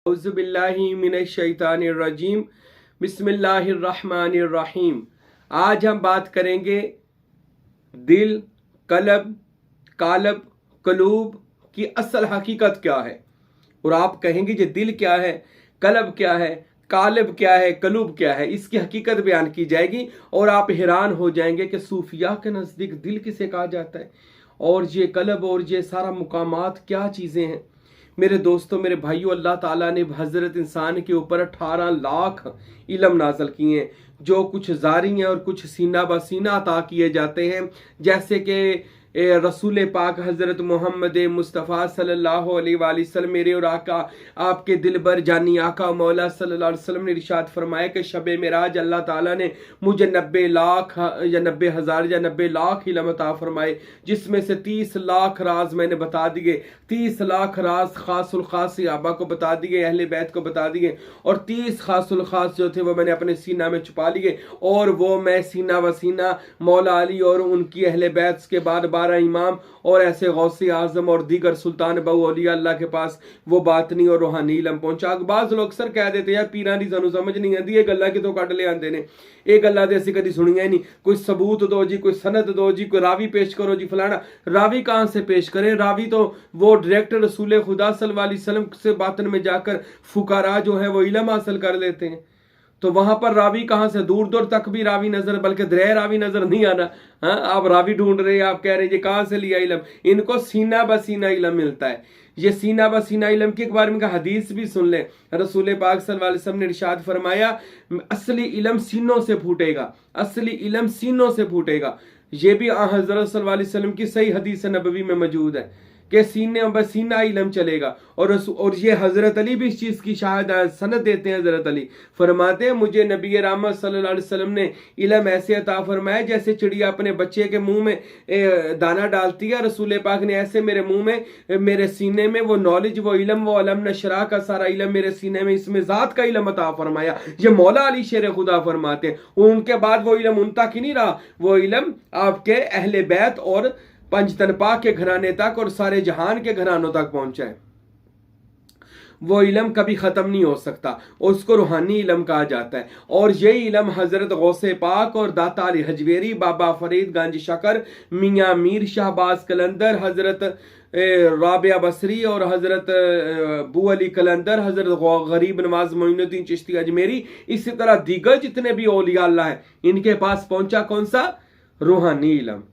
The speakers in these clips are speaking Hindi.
औज़ुबिल्लाहिमिनश्शैतानिर्रजीम बिस्मिल्लाहिर्रहमानिर्रहीम। आज हम बात करेंगे दिल, कलब, कालब, कलूब की असल हकीकत क्या है। और आप कहेंगे कि दिल क्या है, कलब क्या है, कालब क्या है, कलूब क्या है, इसकी हकीकत बयान की जाएगी और आप हैरान हो जाएंगे कि सूफिया के नज़दीक दिल किसे कहा जाता है और ये कलब और ये सारा मुकामात क्या चीज़ें हैं। मेरे दोस्तों, मेरे भाइयों, अल्लाह ताला ने हज़रत इंसान के ऊपर 18 लाख इल्म नाजल किए हैं, जो कुछ जारी हैं और कुछ सीना ब सीना अता किए जाते हैं। जैसे कि रसूल पाक हज़रत मोहम्मद मुस्तफ़ा सल्लल्लाहु अलैहि वसल्लम मेरे और आका आपके दिल भर जानी आका मौला सल्लल्लाहु अलैहि वसल्लम ने इरशाद फरमाया कि शब मेराज अल्लाह ताला ने मुझे 90 लाख या 90 हज़ार या 90 लाख इल्म अता फरमाए, जिसमें से 30 लाख राज मैंने बता दिए। 30 लाख राज खासुल खास सहाबा को बता दिए, अहले बैत को बता दिए, और 30 खासुल खास जो थे वो मैंने अपने सीना में छुपा लिए, और वो मैं सीना व सीना मौला अली और उनकी अहले बैत के बाद 12 इमाम और ऐसे गौसे आजम और दीगर सुल्तान बहु औलिया अल्लाह के पास वो बातनी और रूहानी इलम पहुंचा। बाज लोग अक्सर कह देते यार पीरां दी सानू समझ नहीं आती, ये गल्लां कितों कढ ले आंदे ने, ये गल्लां ते असीं कदी सुनियां ही नहीं। कोई सबूत दो जी, कोई सनद दो जी, कोई रावी पेश करो जी। फलाना रावी कहां से पेश करें? रावी तो वो डायरेक्ट रसूल खुदा सल्लल्लाहु अलैहि वसल्लम से बातन में जाकर फुकारा जो है वो इलम हासिल कर लेते हैं, तो वहां पर रावी कहां से? दूर दूर तक भी रावी नजर, बल्कि दरह रावी नजर नहीं आना। हाँ, आप रावी ढूंढ रहे हैं, आप कह रहे हैं ये कहां से लिया इलम? इनको सीना ब सीना इलम मिलता है। ये सीना ब सीना इलम के बारे में हदीस भी सुन ले। रसूल पाक सल्लल्लाहु अलैहि वसल्लम ने इरशाद फरमाया, असली इलम सीनों से फूटेगा, असली इलम सीनों से फूटेगा। ये भी हजरत सल्लल्लाहु अलैहि वसल्लम की सही हदीस नबवी में मौजूद है कि सीने ब सीना इलम चलेगा। और ये हजरत अली भी इस चीज की सनद देते हैं। हजरत अली फरमाते हैं, मुझे नबी रहमत सल्लल्लाहु अलैहि वसल्लम ने इलम ऐसे अता फरमाया जैसे चिड़िया अपने बच्चे के मुंह में दाना डालती है। रसूल पाक ने ऐसे मेरे मुंह में, मेरे सीने में वो नॉलेज, वो इलम, वो अलम नशरा का सारा इलम मेरे सीने में, इसमें जात का इलम अता फरमाया। ये मौला अली शेर खुदा फरमाते हैं। उनके बाद वो इलम उन तक ही नहीं रहा, वो इलम आपके अहले बैत और पंजतनपा के घराने तक और सारे जहान के घरानों तक पहुंचा है। वो इलम कभी ख़त्म नहीं हो सकता, उसको रूहानी इलम कहा जाता है। और यही इलम हज़रत गौसे पाक और दाता अली हजवेरी, बाबा फरीद गंज शकर, मियाँ मीर शाहबाज कलंदर, हज़रत राबिया बसरी और हज़रत बू अली कलंदर, हज़रत गरीब नवाज मोइनुद्दीन चिश्ती अजमेरी, इसी तरह दीगर जितने भी औलिया अल्लाह है, इनके पास पहुंचा कौन सा? रूहानी इलम,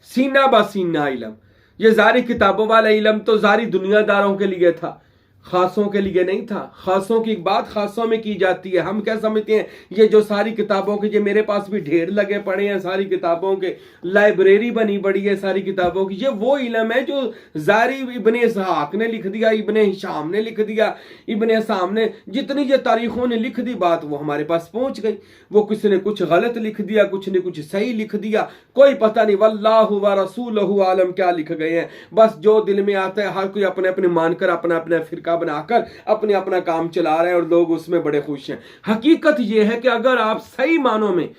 सीना ब सीना इलम। ये जारी किताबों वाला इलम तो जारी दुनियादारों के लिए था, खासों के लिए नहीं था। खासों की बात खासों में की जाती है। हम क्या समझते हैं, ये जो सारी किताबों के, ये मेरे पास भी ढेर लगे पड़े हैं सारी किताबों के, लाइब्रेरी बनी बड़ी है सारी किताबों की। ये वो इलम है जो जारी इब्ने इसहाक ने लिख दिया, इब्ने हिशाम ने लिख दिया, इब्ने हसाम ने, जितनी ये तारीखों ने लिख दी बात, वो हमारे पास पहुंच गई। वो किसी ने कुछ गलत लिख दिया, कुछ ने कुछ सही लिख दिया, कोई पता नहीं। वल्लाहु व रसूलहु आलम क्या लिख गए हैं। बस जो दिल में आता है, हर कोई अपने अपने मानकर अपना अपना फिरका बनाकर अपने अपना काम चला रहे हैं और लोग उसमें बड़े खुश हैं। हकीकत यह है कि अगर आप सही मानों में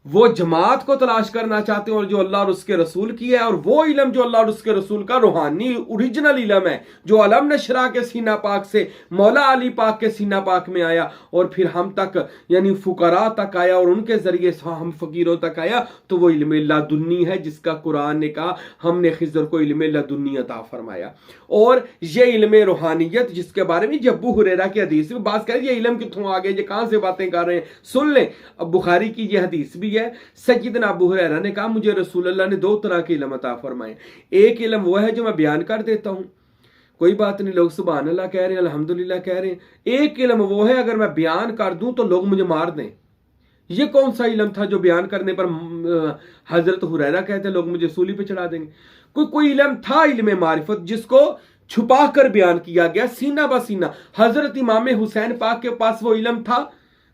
वो जमात को तलाश करना चाहते हैं और जो अल्लाह और उसके रसूल की है, और वो इलम जो अल्लाह और उसके रसूल का रूहानी ओरिजिनल इलम है, जो अलम नशरा के सीना पाक से मौला अली पाक के सीना पाक में आया और फिर हम तक यानी फुकरा तक आया और उनके जरिए हम फकीरों तक आया, तो वो इल्म लदुन्नी है जिसका कुरान ने कहा हमने खिज़र को इल्म लदुन्नी अता फरमाया। और ये इल्म रूहानियत जिसके बारे में अबू हुरैरा की हदीस में बात करें, ये इल्म कितों आ गए, ये कहां से बातें कर रहे हैं, सुन लें। अब बुखारी की ये हदीस भी है। सय्यदना अबू हुरैरा ने कहा, मुझे रसूल अल्लाह ने 2 तरह के इल्म अता फरमाए। एक इल्म वो है जो मैं बयान कर देता हूं, कोई बात नहीं, लोग सुभान अल्लाह कह रहे हैं, अल्हम्दुलिल्लाह कह रहे हैं। एक इल्म वो है अगर मैं बयान कर दूं तो लोग मुझे मार दें। ये कौन सा इल्म था जो बयान करने पर हजरत हुरैरा कहते लोग मुझे सूली पे चढ़ा देंगे? कोई इल्म था, इल्म मारिफत, जिसको छुपा कर बयान किया गया सीना ब सीना। हजरत इमाम हुसैन पाक के पास वो इल्म था,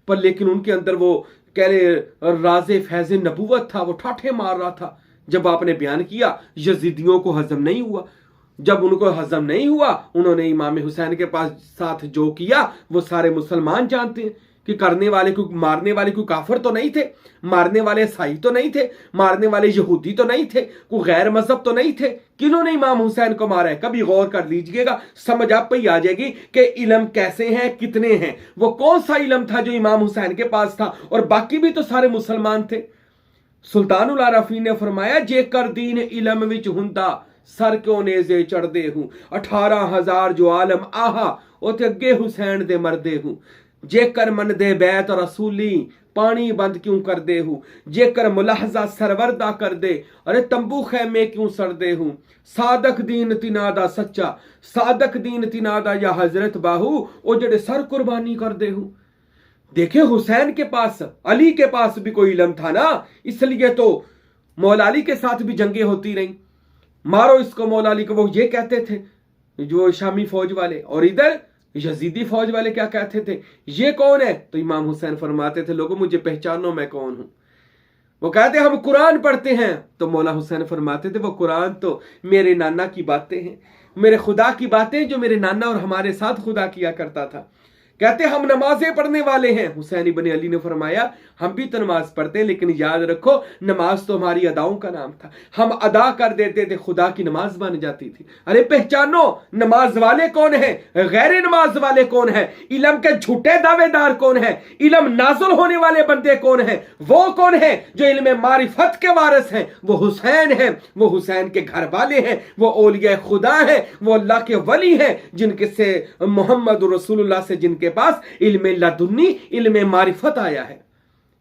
पर लेकिन उनके अंदर वो कह रहे राज़े फैज़े नबूवत था, वो ठाठे मार रहा था। जब आपने बयान किया, यजीदियों को हजम नहीं हुआ। जब उनको हजम नहीं हुआ, उन्होंने इमाम हुसैन के पास साथ जो किया वो सारे मुसलमान जानते हैं कि करने वाले को मारने वाले कोई काफिर तो नहीं थे, मारने वाले ईसाई तो नहीं थे, मारने वाले यहूदी तो नहीं थे, कोई गैर मजहब तो नहीं थे। किन्होंने इमाम हुसैन को मारा है? कभी गौर कर लीजिएगा, समझ आप पे ही आ जाएगी कि इल्म कैसे हैं, कितने हैं। वो कौन सा इल्म था जो इमाम हुसैन के पास था, और बाकी भी तो सारे मुसलमान थे। सुल्तानुल आरफीन ने फरमाया, जेकर दीन इल्म विच हुंदा सर क्यों नेजे चढ़दे हूं, 18,000 जो आलम आहा उते अगे हुसैन दे मरदे हूं। जेकर मन दे बैत रसूली पानी बंद क्यों कर दे हूं, जेकर मुलाहजा सरवरदा कर दे अरे तंबू खैमे क्यों सड़दे हूं। सादक दीन तिनादा सच्चा, सादक दीन तिनादा या हजरत बाहू ओ जड़े सर कुर्बानी कर दे हूं। देखे हुसैन के पास, अली के पास भी कोई इल्म था ना, इसलिए तो मौला अली के साथ भी जंगें होती रहीं। मारो इसको मौला अली को, वो ये कहते थे जो शामी फौज वाले, और इधर यजीदी फौज वाले क्या कहते थे, ये कौन है? तो इमाम हुसैन फरमाते थे, लोगों मुझे पहचानो मैं कौन हूं। वो कहते हम कुरान पढ़ते हैं, तो मौला हुसैन फरमाते थे वो कुरान तो मेरे नाना की बातें हैं, मेरे खुदा की बातें जो मेरे नाना और हमारे साथ खुदा किया करता था। कहते हम नमाजें पढ़ने वाले हैं। हुसैन इब्न अली ने फरमाया हम भी तो नमाज पढ़ते हैं, लेकिन याद रखो नमाज तो हमारी अदाओं का नाम था, हम अदा कर देते थे, खुदा की नमाज बन जाती थी। अरे पहचानो नमाज वाले कौन है, गैर नमाज वाले कौन है, इल्म के झूठे दावेदार कौन है, इल्म नाजुल होने वाले बंदे कौन है, वो कौन है जो इल्म मारिफत के वारिस हैं, वो हुसैन है, वो हुसैन के घर वाले हैं, वो औलिया खुदा है, वो अल्लाह के वली हैं, जिनके से मोहम्मद रसूलुल्लाह से जिनके पास इल्म लदुन्नी इल्म मारिफत आया है।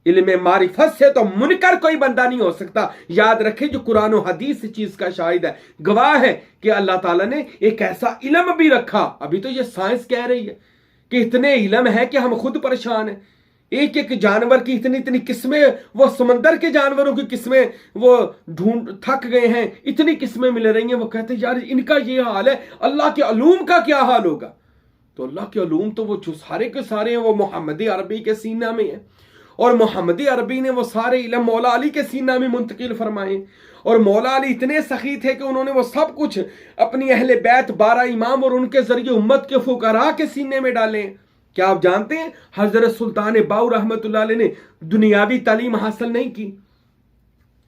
इल्म मारिफत से तो मुनकर कोई बंदा नहीं हो सकता। याद रखें जो कुरान और हदीस इस चीज का शाहिद है, गवाह है कि अल्लाह ताला ने एक ऐसा इल्म भी रखा। अभी तो ये साइंस कह रही है कि इतने इल्म है कि हम खुद परेशान हैं। एक एक जानवर की इतनी इतनी किस्में, वो समंदर के जानवरों की किस्में वो ढूंढ थक गए हैं, इतनी किस्में मिल रही हैं। वो कहते हैं यार इनका ये हाल है, अल्लाह के अलूम का क्या हाल होगा? तो अल्लाह के अलूम तो वो जो सारे के सारे हैं वो मोहम्मदी अरबी के सीना में है, और मोहम्मदी अरबी ने वो सारे इल्म मौला अली के सीना में मुंतकिल फरमाए। और मौला अली इतने सखी थे कि उन्होंने वो सब कुछ अपनी अहले बैत 12 इमाम और उनके जरिए उम्मत के फुकरा के सीने में डाले। क्या आप जानते हैं हजरत सुल्तान बाऊ रहमतुल्लाह अलैह ने दुनियावी तालीम हासिल नहीं की,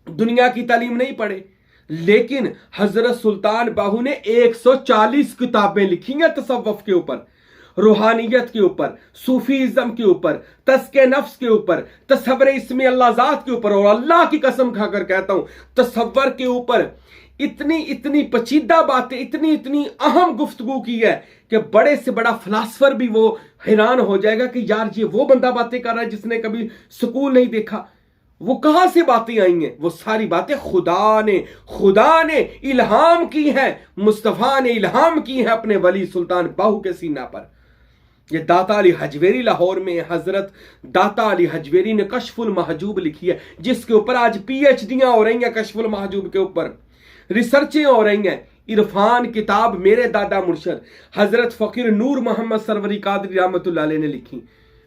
दुनिया की तालीम नहीं पढ़े, लेकिन हजरत सुल्तान बाहू ने 140 किताबें लिखी हैं तसव्वुफ के ऊपर, रूहानियत के ऊपर, सूफीज़म के ऊपर, तस्के नफ्स के ऊपर, तसव्वुर इस्मे अल्लाह ज़ात के ऊपर, और अल्लाह की कसम खाकर कहता हूं तसव्वुर के ऊपर इतनी इतनी पचीदा बातें, इतनी इतनी अहम गुफ्तगू की है कि बड़े से बड़ा फिलासफर भी वो हैरान हो जाएगा कि यार ये वो बंदा बातें कर रहा है जिसने कभी स्कूल नहीं देखा। वो कहां से बातें आई हैं? वो सारी बातें खुदा ने इल्हाम की हैं, मुस्तफा ने इल्हाम की हैं अपने वली सुल्तान बाहू के सीना पर। ये दाता अली हजवेरी लाहौर में हजरत दाता अली हजवेरी ने कशफुल महजूब लिखी है, जिसके ऊपर आज पीएचडीयां हो रही हैं, कशफुल महजूब के ऊपर रिसर्चें हो रही हैं। इरफान किताब मेरे दादा मुर्शद हजरत फकीर नूर मोहम्मद सरवरी कादरी रहमतुल्लाह अलैह ने लिखी।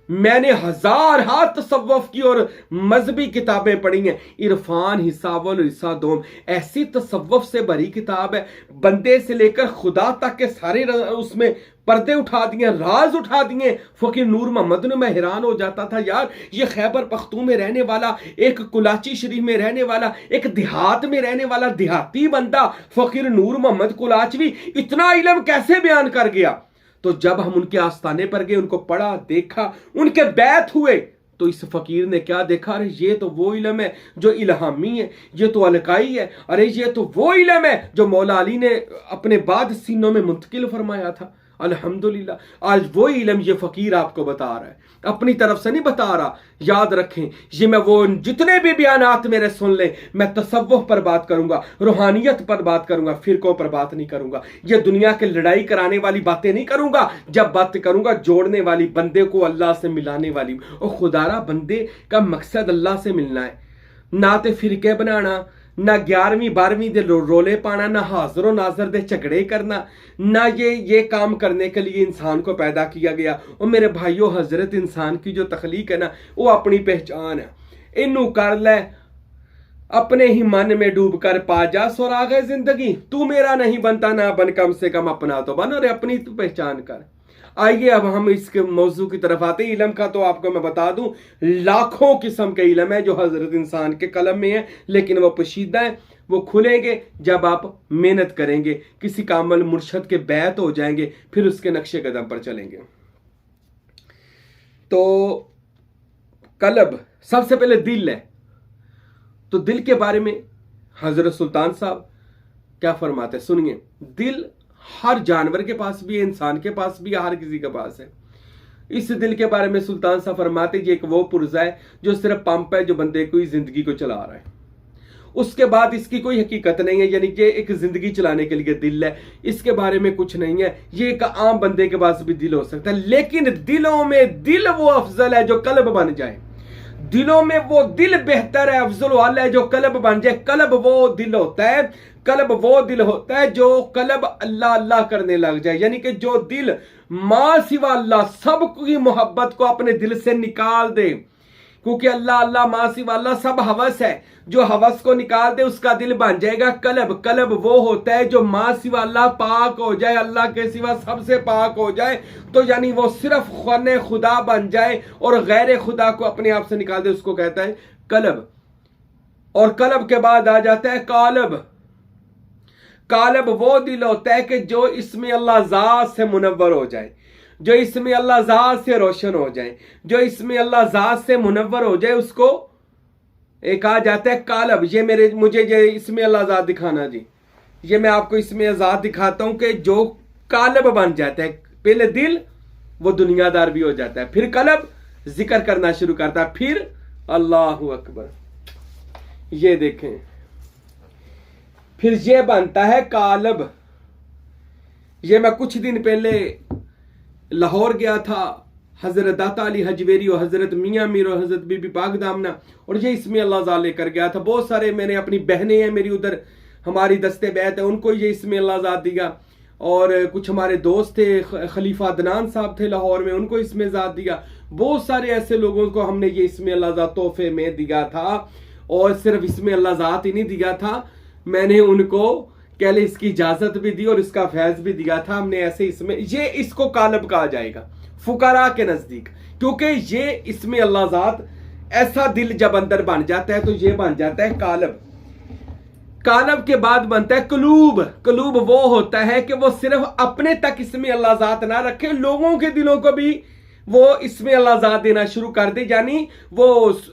मैंने 1000 हाथ तसव्वुफ की और मजहबी किताबें पढ़ी हैं। इरफान हिसावल हिस्सा दोम ऐसी तसव्वुफ से भरी किताब है, बंदे से लेकर खुदा तक के सारे उसमें पर्दे उठा दिए, राज उठा दिए। फकीर नूर मोहम्मद ने मैं हैरान हो जाता था यार, ये खैबर पख्तून में रहने वाला, एक कुलाची शरीफ में रहने वाला, एक देहात में रहने वाला देहाती बंदा फकीर नूर मोहम्मद कुलाचवी इतना इल्म कैसे बयान कर गया? तो जब हम उनके आस्थाने पर गए, उनको पढ़ा, देखा, उनके बैत हुए, तो इस फकीर ने क्या देखा? अरे ये तो वो इल्म है जो इल्हामी है, ये तो अलकाई है, अरे ये तो वो इल्म है जो मौला अली ने अपने बाद सीनों में मुंतकिल फरमाया था। अल्हम्दुलिल्लाह आज वो इल्म ये फकीर आपको बता रहा है, अपनी तरफ से नहीं बता रहा। याद रखें, ये मैं वो जितने भी बयानात मेरे सुन लें, मैं तसव्वुफ पर बात करूंगा, रूहानियत पर बात करूंगा, फिरकों पर बात नहीं करूंगा। ये दुनिया के लड़ाई कराने वाली बातें नहीं करूंगा। जब बात करूंगा जोड़ने वाली, बंदे को अल्लाह से मिलाने वाली। और खुदारा बंदे का मकसद अल्लाह से मिलना है, ना तो फिरके बनाना, ना 11वीं 12वीं दे रोले पाना, ना हाजरो नाजर दे झगड़े करना, ना ये काम करने के लिए इंसान को पैदा किया गया। और मेरे भाइयों, हजरत इंसान की जो तख्लीक है ना, वो अपनी पहचान है। इनू कर ले, अपने ही मन में डूब कर पा जा सुराग जिंदगी। तू मेरा नहीं बनता ना बन, कम से कम अपना तो बन, और अपनी तू पहचान कर। आइए अब हम इसके मौजू की तरफ आते हैं। इल्म का तो आपको मैं बता दूं लाखों किस्म के इल्म है जो हजरत इंसान के कलम में है, लेकिन वो पोशीदा है। वो खुलेंगे जब आप मेहनत करेंगे, किसी कामल मुर्शद के बैत हो जाएंगे, फिर उसके नक्शे कदम पर चलेंगे। तो कलब सबसे पहले दिल है। तो दिल के बारे में हजरत सुल्तान साहब क्या फरमाते हैं, सुनिए। दिल हर जानवर के पास भी है, इंसान के पास भी है, हर किसी के पास है। इस दिल के बारे में सुल्तान साहब फरमाते ये एक वो पुर्जा है जो सिर्फ पंप है जो बंदे को जिंदगी को चला रहा है। उसके बाद इसकी कोई हकीकत नहीं है, यानी कि एक जिंदगी चलाने के लिए दिल है, इसके बारे में कुछ नहीं है। ये एक आम बंदे के पास भी दिल हो सकता है, लेकिन दिलों में दिल वो अफजल है जो कल्ब बन जाए। दिलों में वो दिल बेहतर है, अफजल वाला है जो कल्ब बन जाए। कल्ब वो दिल होता है, कल्ब वो दिल होता है जो कल्ब अल्लाह अल्लाह करने लग जाए, यानी कि जो दिल मां सिवा अल्लाह सबकी मोहब्बत को अपने दिल से निकाल दे। क्योंकि अल्लाह अल्लाह मां सिवा अल्लाह सब हवस है, जो हवस को निकाल दे उसका दिल बन जाएगा कल्ब। कल्ब वो होता है जो मां सिवा अल्लाह पाक हो जाए, अल्लाह के सिवा सबसे पाक हो जाए, तो यानी वो सिर्फ खाने खुदा बन जाए और गैर खुदा को अपने आप से निकाल दे, उसको कहता है कल्ब। और कल्ब के बाद आ जाता है कालब। कालब वो दिल होता है कि जो इसमें अल्लाह ज़ात से मुनव्वर हो जाए, जो इसमें अल्लाह ज़ात से रोशन हो जाए, जो इसमें अल्लाह ज़ात से मुनव्वर हो जाए, उसको एक आ जाता है कालब। ये मुझे ये इसमें अल्लाह ज़ात दिखाना जी, ये मैं आपको इसमें ज़ात दिखाता हूं कि जो कालब बन जाता है। पहले दिल वो दुनियादार भी हो जाता है, फिर कल्ब जिक्र करना शुरू करता है, फिर अल्लाहु अकबर। ये देखें, फिर ये बनता है कालब। ये मैं कुछ दिन पहले लाहौर गया था, हजरत दाता अली हजवेरी और हजरत मियाँ मीर और हजरत बीबी पाक दामना, और ये इसमें अल्लाह ज़ा लेकर गया था। बहुत सारे मैंने अपनी बहनें हैं मेरी उधर, हमारी दस्ते बैत है, उनको ये इसमें अल्लाह ज़ा दिया। और कुछ हमारे दोस्त थे, खलीफा अदनान साहब थे लाहौर में, उनको इसमें ज़ात दिया। बहुत सारे ऐसे लोगों को हमने ये इसमें अल्लाह ज़ा तोहफे में दिया था। और सिर्फ इसमें अल्लाह ज़ात ही नहीं दिया था, मैंने उनको कह ले इसकी इजाजत भी दी और इसका फैज भी दिया था हमने। ऐसे इसमें ये इसको कालब कहा जाएगा फुकरा के नजदीक, क्योंकि ये इसमें अल्लाह ज़ात ऐसा दिल जब अंदर बन जाता है तो ये बन जाता है कालब। कालब के बाद बनता है कलूब। कलूब वो होता है कि वो सिर्फ अपने तक इसमें अल्लाह ज़ात ना रखे, लोगों के दिलों को भी वो इसमें अल्लाह ज़ात देना शुरू कर दे। यानी वो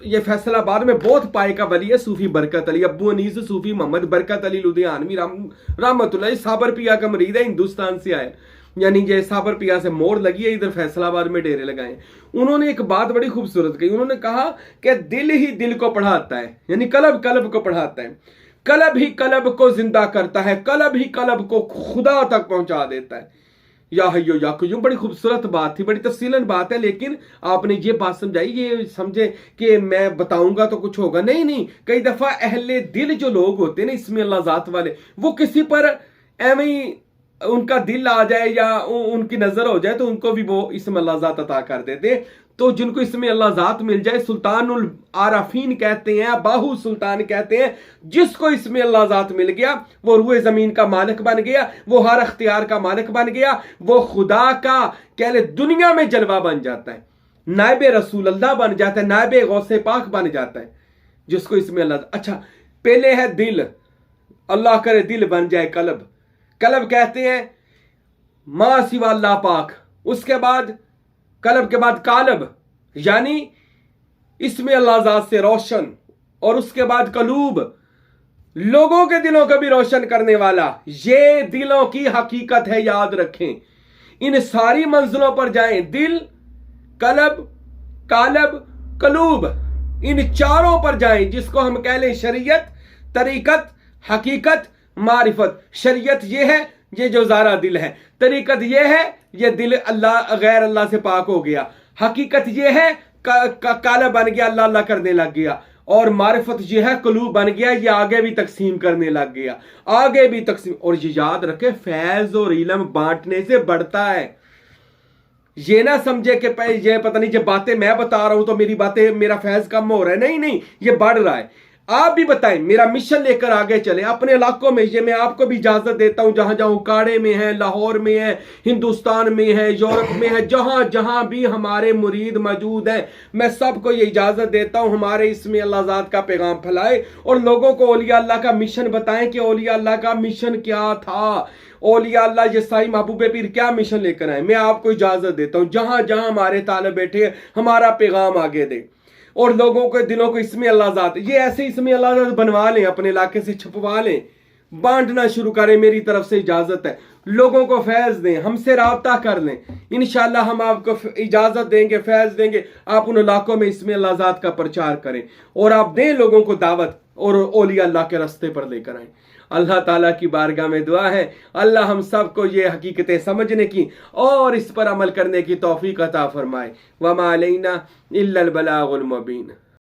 ये फैसलाबाद में बहुत पाए का वली है सूफी बरकत अली, अब्बू अनीस सूफी मोहम्मद बरकत अली लुधियानवी रहमतुल्लाह, साबर पिया का मरीद है, हिंदुस्तान से आए, यानी ये साबर पिया से मोड़ लगी है, इधर फैसलाबाद में डेरे लगाए। उन्होंने एक बात बड़ी खूबसूरत कही, उन्होंने कहा कि दिल ही दिल को पढ़ाता है, यानी कलब कलब को पढ़ाता है, कलब ही कलब को जिंदा करता है, कलब ही कलब को खुदा तक पहुंचा देता है। या हयो या क्यों, बड़ी खूबसूरत बात थी, बड़ी तफसीलन बात है, लेकिन आपने ये बात समझाई, ये समझे कि मैं बताऊंगा तो कुछ होगा, नहीं नहीं। कई दफा अहले दिल जो लोग होते हैं ना इसमें अल्लाह ज़ात वाले, वो किसी पर एवं ही उनका दिल आ जाए या उनकी नजर हो जाए तो उनको भी वो इसमें अल्लाह ज़ात अता कर देते। तो जिनको इसमें अल्लाह ज़ात मिल जाए, सुल्तानुल आराफीन कहते हैं, बाहू सुल्तान कहते हैं, जिसको इसमें अल्लाह ज़ात मिल गया वो रूए ज़मीन का मालिक बन गया, वो हर अख्तियार का मालिक बन गया, वो खुदा का कह ले दुनिया में जलवा बन जाता है, नायब रसूल अल्लाह बन जाता है, नायब गौसे पाक बन जाता है जिसको इसमें अल्लाह। अच्छा, पहले है दिल, अल्लाह करे दिल बन जाए कलब। कलब कहते हैं मां सिवा अल्लाह पाक। उसके बाद कलब के बाद कालब, यानी इसमें अल्लाह ज़ात से रोशन। और उसके बाद कलूब, लोगों के दिलों को भी रोशन करने वाला। ये दिलों की हकीकत है, याद रखें। इन सारी मंजिलों पर जाएं, दिल, कलब, कालब, कलूब, इन चारों पर जाएं, जिसको हम कह लें शरीयत, तरीकत, हकीकत, मारिफत। शरीयत ये है, ये जो ज़ारा दिल है। तरीकत ये है, ये दिल अल्लाह गैर अल्लाह से पाक हो गया। हकीकत ये है, काला बन गया, अल्लाह अल्लाह करने लग गया। और मारिफत ये है, कलूब बन गया, ये आगे भी तकसीम करने लग गया, आगे भी तकसीम। और ये याद रखे, फैज और इल्म बांटने से बढ़ता है। ये ना समझे कि ये पता नहीं, ये बातें मैं बता रहा हूं तो मेरी बातें, मेरा फैज कम हो रहा है, नहीं नहीं, ये बढ़ रहा है। आप भी बताएं, मेरा मिशन लेकर आगे चले अपने इलाकों में। ये मैं आपको भी इजाजत देता हूं, जहां जहां उकाड़े में है, लाहौर में है, हिंदुस्तान में है, यूरोप में है, जहां जहां भी हमारे मुरीद मौजूद हैं, मैं सबको ये इजाजत देता हूं हमारे इसमें अल्लाह ज़ात का पैगाम फैलाए और लोगों को औलिया अल्लाह का मिशन बताएं कि औलिया अल्लाह का मिशन क्या था, औलिया अल्लाह ये साई महबूब पीर क्या मिशन लेकर आए। मैं आपको इजाजत देता हूं जहां जहां हमारे तालिब बैठे हमारा पैगाम आगे दे और लोगों के दिलों को इसमें अल्लाह ज़ात, ये ऐसे इसमें अल्लाह ज़ात बनवा लें, अपने इलाके से छपवा लें, बांटना शुरू करें। मेरी तरफ से इजाजत है, लोगों को फैज दें, हमसे राब्ता कर लें, इंशाल्लाह हम आपको इजाजत देंगे, फैज देंगे। आप उन इलाकों में इसमें अल्लाह ज़ात का प्रचार करें और आप दें लोगों को दावत और औलिया अल्लाह के रास्ते पर लेकर आए। अल्लाह ताला की बारगाह में दुआ है अल्लाह हम सबको ये हकीकतें समझने की और इस पर अमल करने की तौफीक अता फरमाए। वमा अलैना इल्लल बलागुल मुबीन।